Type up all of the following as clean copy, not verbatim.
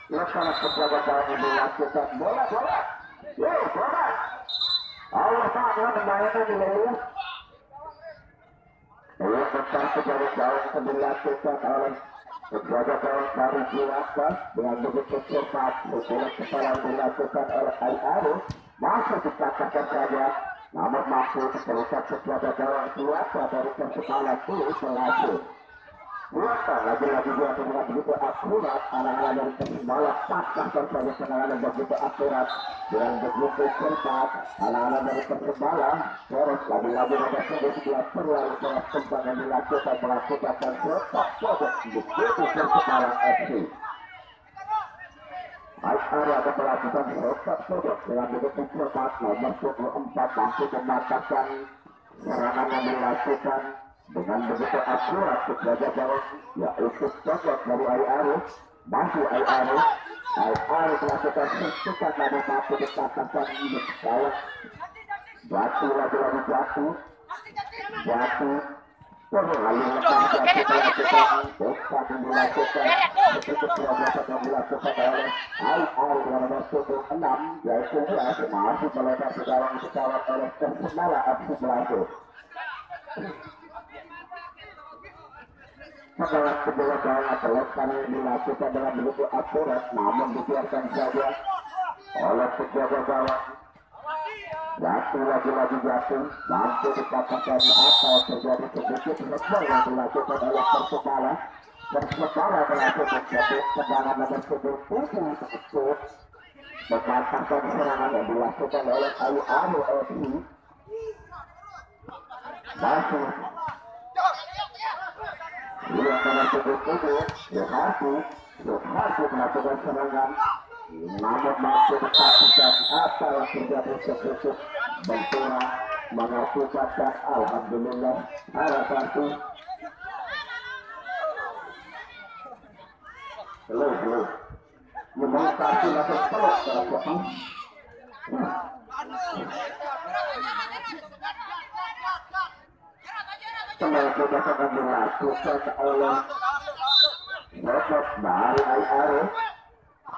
Laksana penjaga gawang dilakukan bola. Bola. Allah Ta'ala membayangkan nilai. Tentang penjaga gawang dilakukan oleh penjaga gawang dari Jiwaka dengan begitu cepat. Bola kepala dilakukan oleh Al-Arif masih dikatakan saja, namun mampu terusat penjaga gawang Jiwaka dari kepala dulu berhasil. Jiwaka lagi-lagi dia dengan begitu akurat, anak-anak dari Persibala pasang saja penanganan begitu akurat dengan begitu cepat, anak-anak dari Persibala terus lagi-lagi nomor 11 terlalu sangat tempat yang dilakukan melakukan sepak pojok begitu Persibala FC. Al-Ari akan melakukan sepak pojok dengan begitu cepat, nomor 24 mampu mematahkan serangan yang dilakukan dengan begitu akurat penjaga gawang yaitu coklat dari Al-Arif. Masih Al-Arif melakukan sentuhan namun mampu dikatakan ini gawang jatuh lagi-lagi jatuh terlalu lepas melakukan bukan yang dilakukan begitu progres yang dilakukan oleh Al-Arif yang nomor 6 yaitu masih melebar ke gawang sekawat oleh Persibala FC Belajar. Setelah kedua gawang terlepas yang dilakukan dengan begitu akurat, namun dibiarkan saja oleh penjaga gawang. Jatuh lagi-lagi jatuh, mampu dikatakan apa terjadi sedikit rebel yang dilakukan oleh Persibala. Persibala melakukan satu serangan nomor 7 tersebut mematahkan serangan yang dilakukan oleh Al-Arif FC. Masih dia pada tubuh Yohaku melakukan serangan, namun mampu dikatakan apa yang terjadi seperti Bentura mengakukan dan alhamdulillah arah satu. Belum. Memontasi langsung peluk terhadap setelah kita akan dilakukan oleh Sosok dari Al-Arif.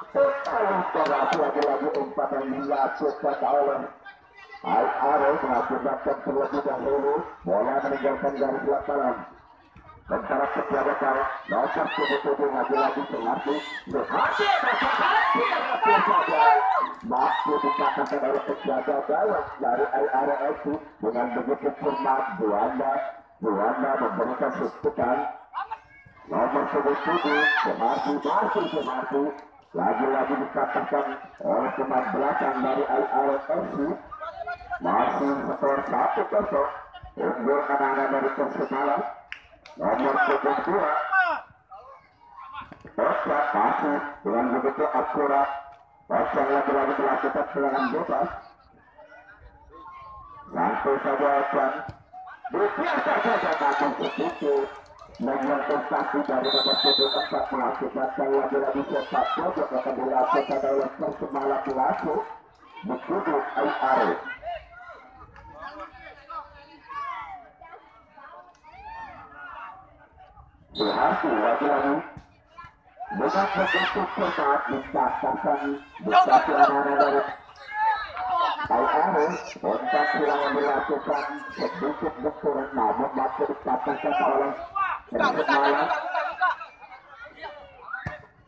Setelah operasi lagi-lagi umpan yang dilakukan oleh Al-Arif mengakibatkan terlebih dahulu bola meninggalkan garis lapangan. Sementara penjaga gawang nomor 7 lagi-lagi Suharti mampu dikatakan oleh penjaga gawang dari Al-Arif FC dengan begitu cermat. Buana memberikan suntikan nomor 7 Suharti lagi-lagi dikatakan oleh pemain belakang dari Al-Arif FC. Masih skor 1-0 unggul anak-anak dari Persibala. Nomor 72 Oscar masih dengan begitu akurat. Oscar lagi-lagi melakukan serangan bebas. Langsung saja Oscar biasa saja namun sedikit menyentuh kaki dari nomor 74 mengakibatkan lagi-lagi sepak pojok akan dilakukan oleh Persibala pelaku begitu Al-Arif. Suharti lagi-lagi dengan begitu cepat dikatakan anak-anak dari Al-Arif. Kontak silang yang dilakukan sedikit berkurang namun masih dikatakan oleh Persibala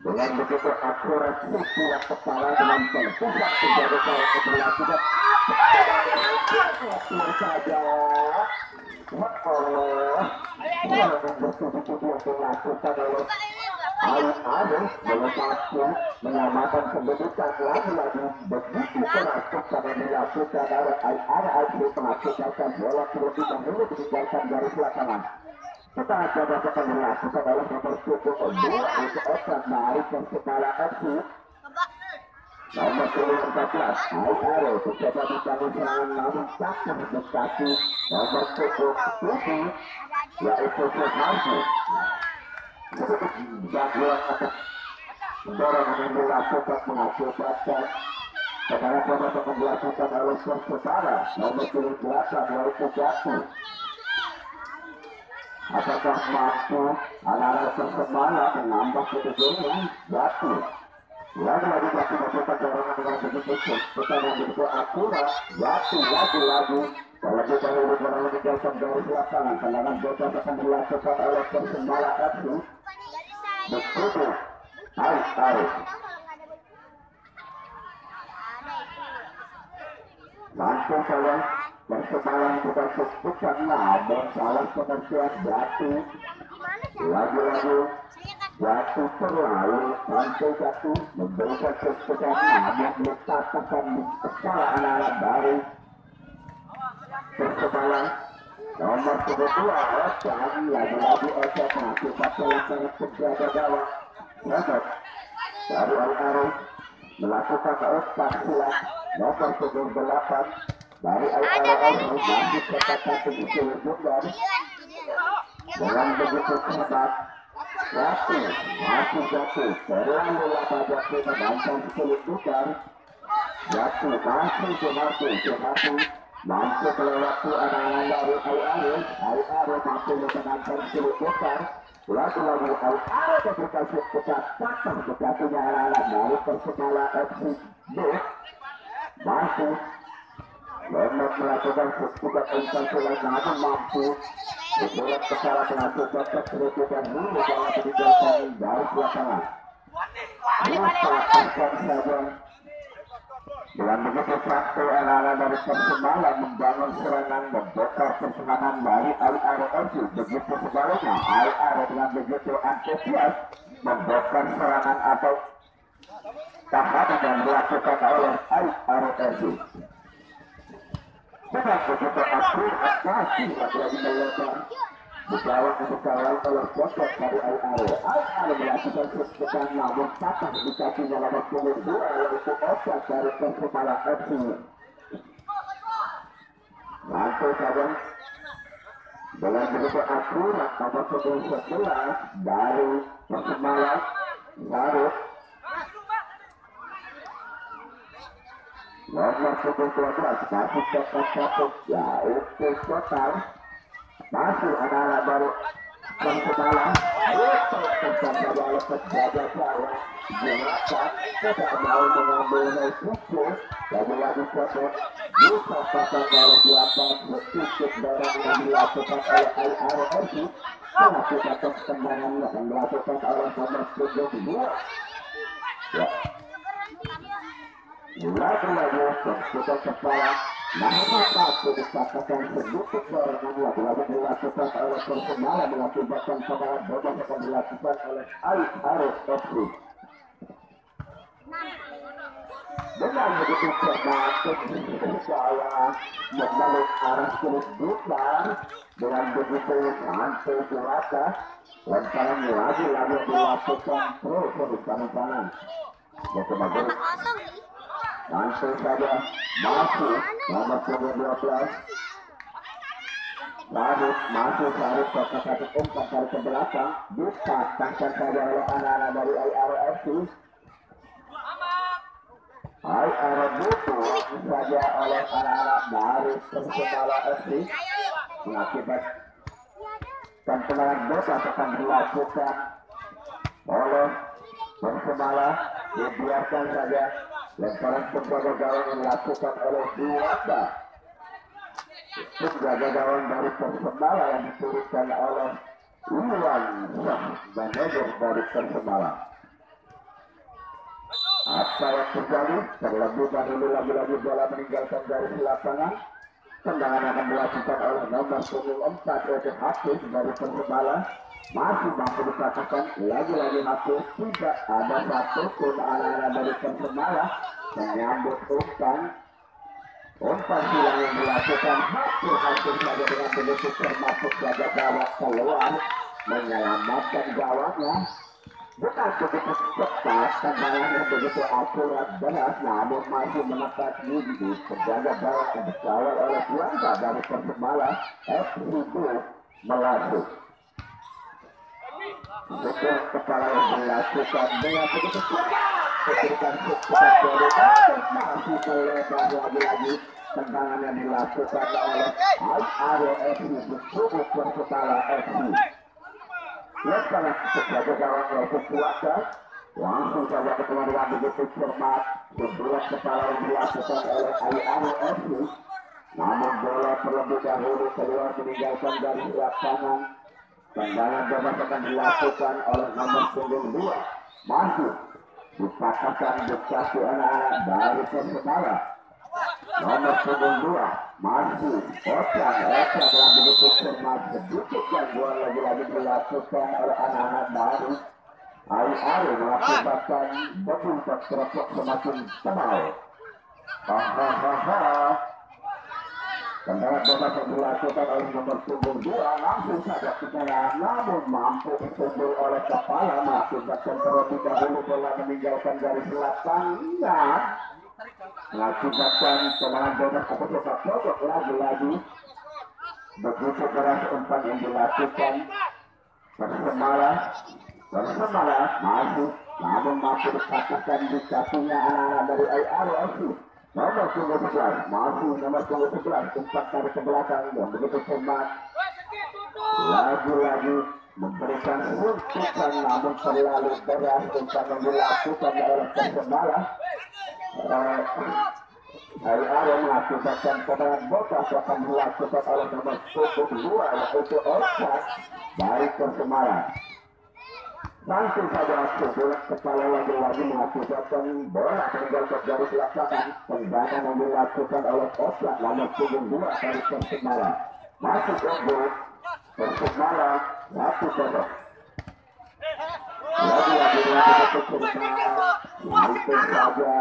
dengan begitu akurat setiap kepala dengan penpusat penjaga gawang yang dilakukan saja. Allah yang betul-betul yang dilakukan oleh Al-Arif melepaskan menyamakan kedudukan lagi-lagi begitu keras kepada dilakukan oleh Al-Arif mengakibatkan bola terlebih dahulu ditinggalkan garis lapangan. Setelah coba akan dilakukan oleh nomor 7 itu Osman dari Persibala FC. Nomor 14 Al-Arif mencoba dibangun serangan namun takut mendekati nomor 7 yaitu Suharti. Gangguan atas dorongan yang dilakukan mengakibatkan setelah coba akan dilakukan oleh Persibala nomor 18 yaitu jatuh. Apakah mampu anak-anak Persibala menambah kedudukan jatuh? Lagi-lagi Jatuh melakukan dorongan dengan begitu kita yang begitu akurat. Jatuh lagi-lagi terlebih dahulu bola meninggalkan garis lapangan. Tendangan bebas akan dilakukan oleh Persebaya FC. Begitu Arif. Langsung saja Persebaya bukan bukan namun salah pengertian Jatuh. Lagi-lagi Jatuh terlalu sampai Jatuh memberikan kesukaan namun letakkan di kepala anak-anak baru Persebaya nomor 22 Ocan. Lagi-lagi Ocan mengakibat pelanggaran penjaga gawang Sosok dari Al-Arif melakukan otak silat nomor 78 dari Al-Arif masih katakan begitu benar dengan begitu hebat. Jatuh masih Jatuh terlalu lama Jatuh menantang keseluruhan. Jatuh masih Jatuh mampu melewati anak-anak dari Al-Arif. Al-Arif mampu menantang keseluruhan. Lagi-lagi Al-Arif memberikan keputusan patah kejatuhnya anak-anak dari Persebaya FC. Masih Lemak melakukan keputusan intensitas namun mampu berbulan kepala melakukan keseluruhan dulu dalam meninggalkan dari lapangan. Melakukan saja dengan begitu satu anak-anak dari Persebaya membangun serangan membongkar pertahanan dari Al-Arif FC. Begitu sebaliknya Al-Arif dengan begitu antusias membongkar serangan atau tahanan yang dilakukan oleh Al-Arif FC. Dengan begitu akurat masih lagi melebar Dikawal oleh bocor dari Al-Arif. Al-Arif melakukan kesulitan namun patah di kakinya nomor 22 yaitu Ocan dari Persebaya FC. Langsung saja dengan begitu akurat nomor 11 dari Persebaya Sarut. Nomor 12 masih cepat satu yaitu total. Masih anak-anak baru Persebaya itu terjadi oleh penjaga gawang Jelata tidak mau mengambil resiko. Lagi-lagi Sosok bisa pasang dari di atas sedikit dorong yang dilakukan oleh Al-Arif FC. Melakukan perkembangan yang dilakukan oleh nomor 22. Ya. Lagi-lagi kita kepala Muhammad Rasul dikatakan sedikit dorongan lagi-lagi dilakukan oleh Persebaya mengakibatkan tendangan bebas akan dilakukan oleh Al-Arif FC. Dengan begitu cermat Persebaya membalik arah kulit bukan dengan begitu sampai ke atas lemparan lagi-lagi dilakukan terus di kanan. Langsung saja masuk nomor 12 Sarut satu umpan dari ke belakang dipatahkan saja oleh anak-anak dari Al-Arif FC. Al-Arif butuh saja oleh anak-anak dari Persebaya FC mengakibatkan tendangan bebas akan dilakukan oleh Persebaya. Dibiarkan saja lemparan penjaga gawang yang dilakukan oleh Duwanda. Penjaga gawang dari Persebaya yang diturunkan oleh Iwan Syah, manajer dari Persebaya. Apa yang terjadi? Terlebih dahulu lagi-lagi bola meninggalkan garis lapangan. Tendangan akan dilakukan oleh nomor 4 yaitu Hafiz dari Persebaya. Masih mampu dikatakan lagi-lagi Hafiz tidak ada satu pun anak-anak dari Persebaya menyambut umpan silang yang dilakukan hampir saja dengan begitu termasuk saja gawang keluar menyelamatkan gawangnya. Bukan begitu cepat tendangannya begitu akurat beras namun masih menekat gigi penjaga gawang yang dikawal oleh Duwanda dari Persebaya FC melaju. Betul kepala yang dilakukan dengan begitu cepat memberikan cepat dari atas masih melebar lagi-lagi tendangan yang dilakukan oleh Al-Arif FC bersubuk Persebaya FC. Lepas penjaga gawang yaitu Duwanda Langsung saja ketemu dengan begitu cermat. Sebelah kepala yang dilakukan oleh Ayano FC. Namun bola terlebih dahulu keluar meninggalkan garis lapangan. Tendangan bebas akan dilakukan oleh nomor punggung 2. Masuk dipatahkan bekasi anak-anak dari Persebaya. Nomor punggung 2 masih Ocan dengan begitu cermat. Sedikit gangguan lagi-lagi dilakukan oleh anak-anak baru. Ari-ari mengakibatkan betul terserok semakin tebal. Tendangan bebas yang dilakukan oleh nomor punggung 2 langsung saja ke dalam, namun mampu ditundul oleh kepala mengakibatkan terlebih dahulu bola meninggalkan garis lapangan. Mengakibatkan tendangan bebas atau sepak pojok lagi-lagi. Begitu keras umpan yang dilakukan Persebaya masuk, namun mampu dikatakan di kakinya anak-anak dari Ayano FC. Nomor punggung 11 masih nomor punggung 11 umpan dari ke belakang yang begitu cermat. Lagi-lagi memberikan suntikan namun terlalu deras umpan yang dilakukan oleh Persebaya. Ayano mengakibatkan tendangan bebas akan dilakukan oleh nomor punggung 2 yaitu Ocan dari Persebaya. Langsung saja bola kepala lagi-lagi mengakibatkan bola meninggalkan garis lapangan. Tendangan yang dilakukan oleh Ocan nomor punggung 2 dari Persebaya. Masuk unggul Persebaya 1-0. Lagi-lagi langsung saja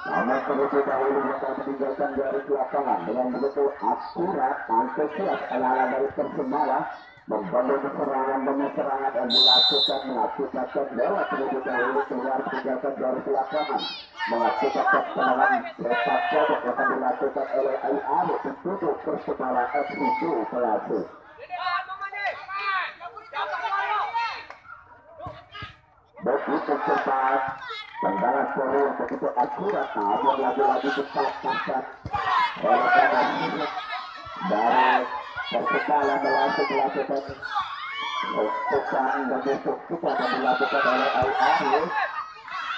nomor terlebih dahulu akan meninggalkan garis lapangan dengan begitu akurat antusias anak-anak dari Persebaya. Membangun serangan demi serangan yang dilakukan mengakibatkan bola terlebih dahulu keluar meninggalkan garis lapangan. Mengakibatkan serangan sepak pojok akan dilakukan oleh Ayano untuk Persebaya FC Pelatu. Begitu cepat tendangan bola yang begitu akurat, namun lagi-lagi dipatahkan oleh pemain dari Persebaya melakukan umpan begitu kita akan dilakukan oleh Ayano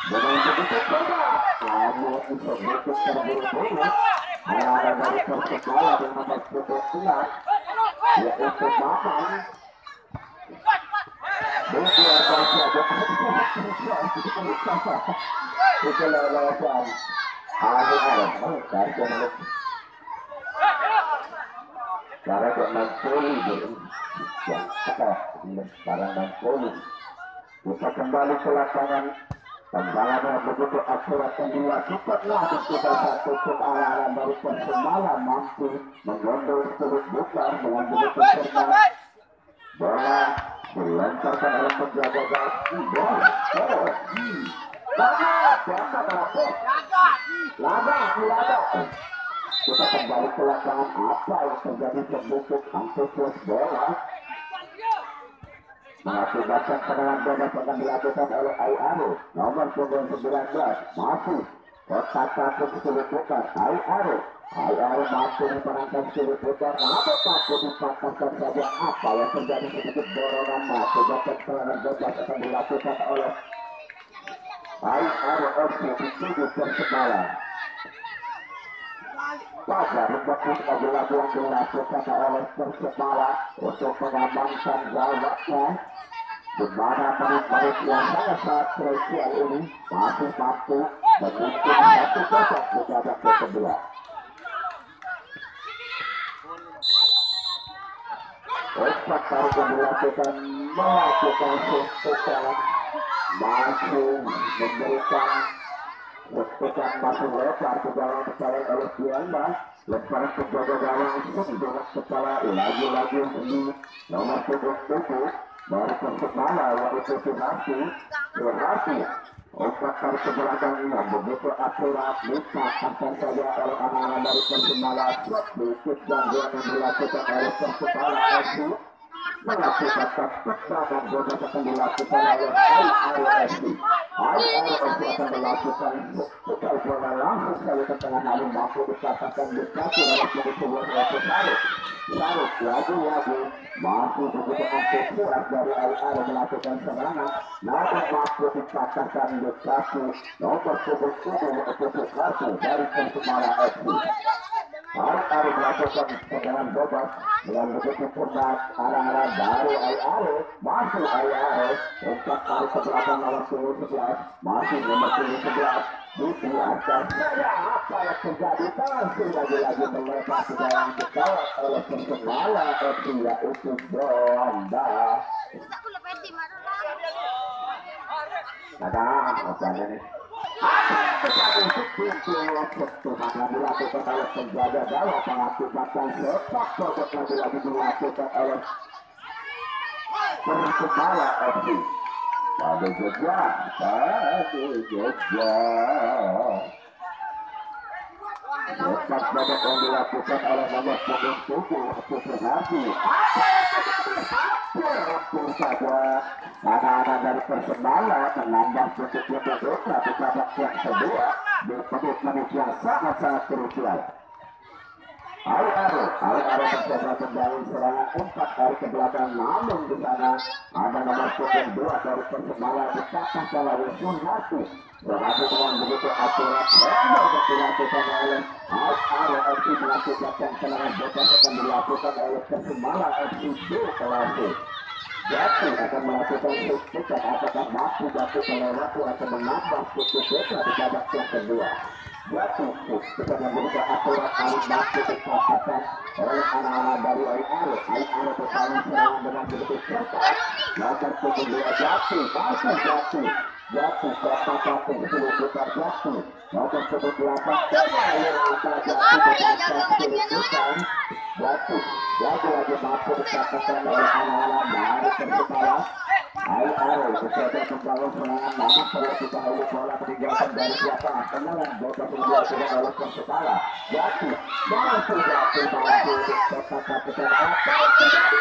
dengan begitu cepat, namun begitu terburu-buru anak dari Persebaya dengan nomor punggung 11 yaitu Mamang. Itu lewatan cara dengan poli sekarang dan poli kita kembali ke lapangan. Tendangan yang begitu akurat yang dilakukan lagi kita satu tim anak-anak dari Persebaya mampu menggondol sudut bukan dengan begitu cermat. Bola dilancarkan oleh penjaga gawang. Lada. Kita kembali ke lapangan. Apa yang terjadi sebutut antusias bola mengakibatkan serangan bebas akan dilakukan oleh Ayano nomor punggung 19 masih kotak satu kesulitan Ayano mampu memenangkan kesulitan namun mampu dipatahkan saja. Apa yang terjadi sedikit dorongan mengakibatkan serangan bebas akan dilakukan oleh Ayano FC dituju Persebaya. Pada beberapa lagu yang dilakukan oleh Persebaya untuk mengamankan gawangnya, di mana menit-menit yang sangat krusial ini masih mampu memimpin 1-0 di babak kedua. Otak baru dilakukan suntikan masih memberikan suntikan masih lebar ke dalam kepala oleh Bianda. Lepas penjaga gawang dengan kepala lagi-lagi ini nomor punggung 7 dari Persebaya yaitu Sunarti. Otak baru ke belakangnya begitu akurat dipatahkan saja oleh anak-anak dari Persebaya. Sedikit gangguan yang dilakukan oleh Persebaya FC mengakibatkan tendangan bebas akan dilakukan oleh Ayano FC. Ayano FC akan melakukan putar bola langsung sekali ke tengah lalu mampu dikatakan Bekasi dalam sebuah Saruk. Saruk lagi-lagi mampu begitu antusias dari Al-Ari melakukan serangan, namun mampu dikatakan Bekasi nomor 7 untuk Bekasi dari Persebaya FC. Al-Ari melakukan serangan bebas dengan begitu cerdas arah-arah dari Al-Ari, masih Al-Ari untuk tarik ke belakang nomor 11, masih nomor 11 dibiarkan saja apa yang terjadi, langsung lagi-lagi melewati dalam dikawal oleh Persebaya FC yaitu Donda. Ada apa ini? Dilakukan oleh penjaga gawang mengakibatkan sepak bola lagi-lagi dilakukan oleh Persebaya FC. Pada Jogja. Sepak bola yang dilakukan oleh nomor 7 Supriyadi. Hampir saja anak-anak dari Persebaya menambah sedikit dosa di babak yang kedua di menit yang sangat-sangat krusial. Al-Ari mencoba kembali serangan 4 kali ke belakang, namun di sana ada nomor 2 dari Persebaya dikatakan oleh Sunarti. Tetapi dengan begitu akurat yang dilakukan oleh Al-Ari FC melakukan serangan bebas akan dilakukan oleh Persebaya FC di Kelasi. Jatuh akan melakukan substitusi, apakah mampu Jatuh melewati atau menambah substitusi di babak yang kedua. Jatuh kita memberikan aturan paling mampu dikatakan oleh anak-anak dari Al-Ari. Al-Ari bersaing serangan dengan begitu cerdas. Nomor 2 Jatuh, masih Jatuh katakan sepuluh putar Jatuh. Nomor 18 kembali antara Jatuh lagi mampu dikatakan oleh anak-anak dari Persebaya. Al-Ari mencoba membangun serangan, namun perlu diketahui bola meninggalkan dari siapa? Tendangan bebas dilakukan oleh Persebaya. Jatuh mampu dikatakan apa yang terjadi?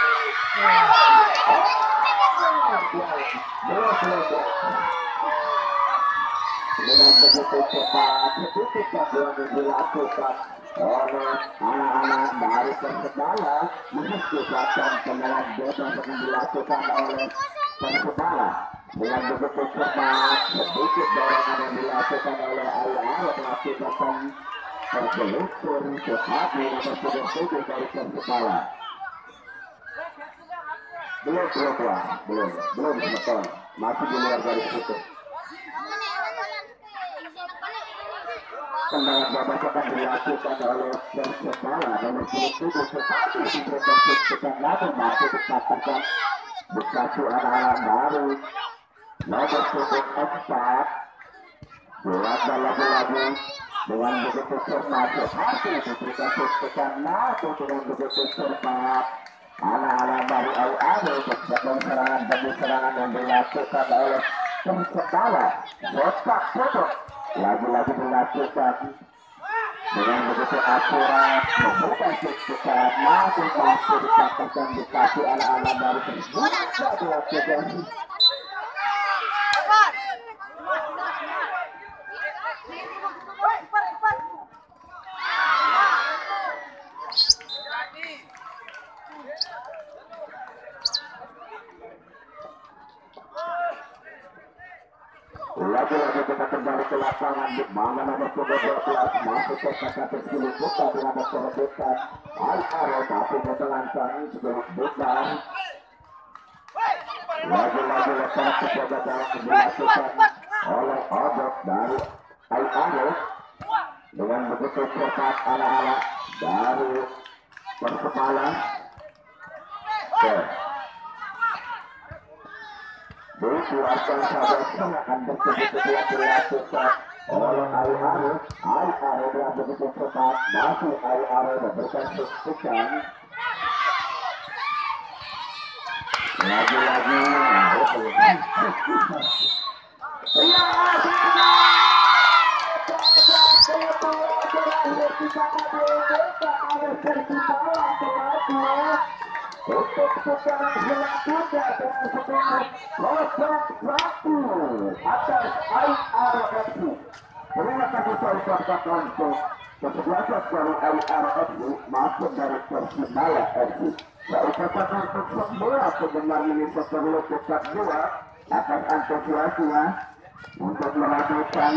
Dengan begitu cepat, sedikit yang dilakukan oleh anak-anak dari Persebaya, menghasilkan tendangan bebas yang dilakukan oleh Persebaya. Dengan begitu cepat, sedikit dorongan yang dilakukan oleh Al-Ari mengakibatkan tergelusur cepat di nomor 7 dari Persebaya. Belum betul, masih di luar garis putus. Tendangan bebas akan dilakukan oleh Persebaya nomor 7 tetapi diberikan substitusi namun masih dikatakan Bekasi anak-anak baru nomor 4 Belanda lagi-lagi dengan begitu cermat tetapi diberikan substitusi namun dengan begitu cermat anak-anak baru Al-Ari dengan serangan demi serangan yang dilakukan oleh Persebaya. Sepak bola lagi-lagi dilakukan dengan begitu akurat, memberikan kesukaan, namun masih dikatakan Bekasi anak-anak dari Persebaya dilakukan. Lagi-lagi kita kembali ke lapangan di mana nomor 12 masuk ke kakak tersilip bukan dengan nomor 12 Al-Ari tapi bertelanjang sebelum bukan. Lagi-lagi lepas kepada dalam dilakukan oleh Odok dari Al-Ari dengan begitu cepat anak-anak dari Persebaya. Dikeluarkan saja serangan begitu dilakukan oleh Al-Ari. Al-Ari dengan begitu cepat masih Al-Ari memberikan substitusi. Lagi-lagi untuk melakukan selanjutnya dengan skor 0-1 atas IRFC. Terima kasih saya ucapkan untuk kesebelasan dari IRFC masuk dari Persibaya FC. Saya ucapkan untuk semua penggemar ini perlu tetap dua atas antusiasnya untuk merasakan